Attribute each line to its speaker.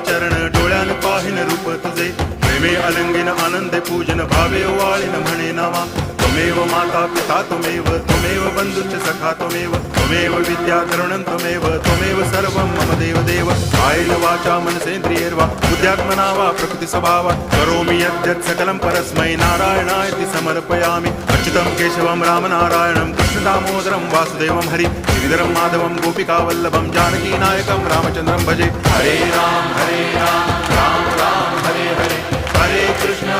Speaker 1: चरण डोळ्यान पाहिन रूप तुझे प्रेमे अलंगिन आनंदे पूजन भावे वाळीन म्हणे नावा त्वमेव माता पिता त्वमेव बंधुश्च सखा त्वमेव विद्या तरुणं त्वमेव सर्वं मम देव कायेन वाचा मनसेन्द्रियैर्वा बुद्ध्यात्मना वा प्रकृति स्वभावा करोमि यद्यत् सकलं परस्मै नारायणायति समर्पयामि अच्युतं केशवं रामनारायणं कृष्णदामोदरं वासुदेवं हरि गिरिधरं माधवं गोपिकावल्लभं जानकीनायकं रामचन्द्रं भजे हरे राम राम राम हरे हरे हरे कृष्ण